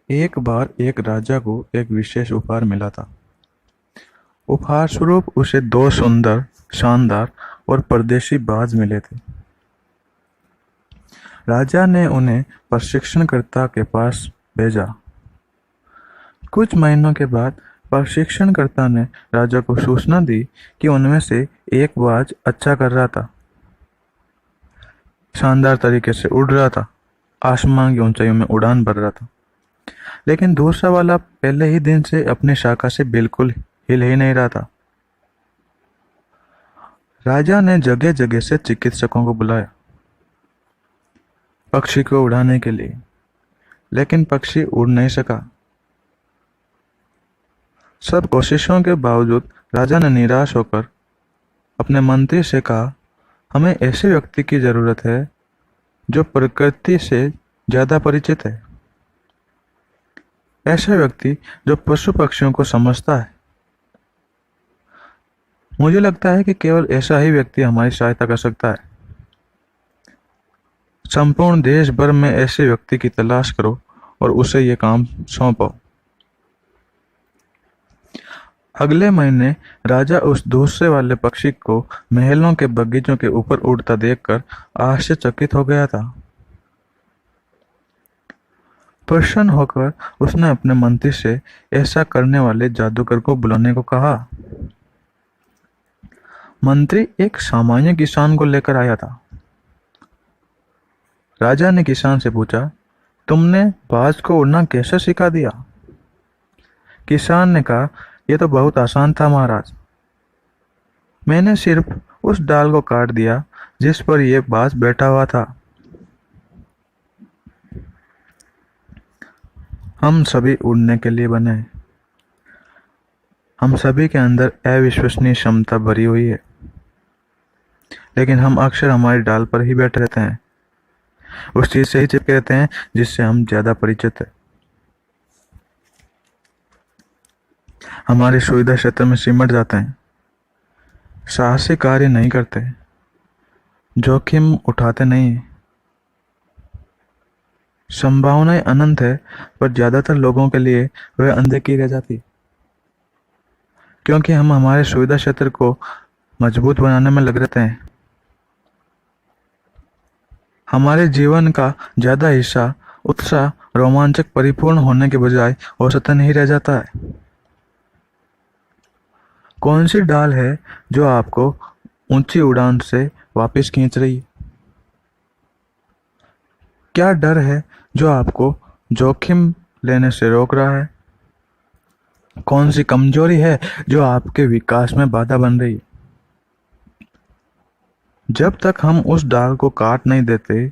एक बार एक राजा को एक विशेष उपहार मिला था। उपहार स्वरूप उसे दो सुंदर, शानदार और परदेशी बाज मिले थे। राजा ने उन्हें प्रशिक्षणकर्ता के पास भेजा। कुछ महीनों के बाद प्रशिक्षणकर्ता ने राजा को सूचना दी कि उनमें से एक बाज अच्छा कर रहा था, शानदार तरीके से उड़ रहा था, आसमान की ऊंचाइयों में उड़ान भर रहा था। लेकिन दूसरा वाला पहले ही दिन से अपनी शाखा से बिल्कुल हिल ही नहीं रहा था। राजा ने जगह जगह से चिकित्सकों को बुलाया पक्षी को उड़ाने के लिए, लेकिन पक्षी उड़ नहीं सका। सब कोशिशों के बावजूद राजा ने निराश होकर अपने मंत्री से कहा, हमें ऐसे व्यक्ति की जरूरत है जो प्रकृति से ज्यादा परिचित है, ऐसा व्यक्ति जो पशु पक्षियों को समझता है। मुझे लगता है कि केवल ऐसा ही व्यक्ति हमारी सहायता कर सकता है। संपूर्ण देश भर में ऐसे व्यक्ति की तलाश करो और उसे ये काम सौंपो। अगले महीने राजा उस दूसरे वाले पक्षी को महलों के बगीचों के ऊपर उड़ता देखकर आश्चर्यचकित हो गया था। प्रसन्न होकर उसने अपने मंत्री से ऐसा करने वाले जादूगर को बुलाने को कहा। मंत्री एक सामान्य किसान को लेकर आया था। राजा ने किसान से पूछा, तुमने बाज को उड़ना कैसे सिखा दिया? किसान ने कहा, यह तो बहुत आसान था महाराज। मैंने सिर्फ उस डाल को काट दिया जिस पर यह बाज बैठा हुआ था। हम सभी उड़ने के लिए बने हैं। हम सभी के अंदर अविश्वसनीय क्षमता भरी हुई है, लेकिन हम अक्सर हमारी डाल पर ही बैठे रहते हैं, उस चीज से ही चिपके रहते हैं जिससे हम ज्यादा परिचित है। हमारी सुविधा क्षेत्र में सिमट जाते हैं, साहसिक कार्य नहीं करते, जोखिम उठाते नहीं। संभावनाएं अनंत है, पर ज्यादातर लोगों के लिए वह अनदेखी रह जाती, क्योंकि हम हमारे सुविधा क्षेत्र को मजबूत बनाने में लग रहते हैं। हमारे जीवन का ज्यादा हिस्सा उत्साह, रोमांचक, परिपूर्ण होने के बजाय औसतन ही रह जाता है। कौन सी डाल है जो आपको ऊंची उड़ान से वापस खींच रही है? क्या डर है जो आपको जोखिम लेने से रोक रहा है? कौन सी कमजोरी है जो आपके विकास में बाधा बन रही है? जब तक हम उस डाल को काट नहीं देते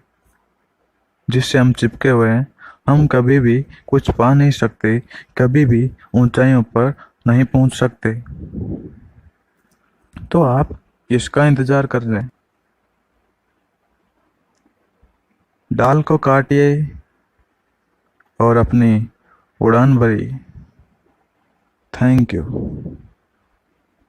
जिससे हम चिपके हुए हैं, हम कभी भी कुछ पा नहीं सकते, कभी भी ऊंचाइयों पर नहीं पहुंच सकते। तो आप किसका इंतजार कर रहे हैं? डाल को काटिए और अपनी उड़ान भरिए। Thank you.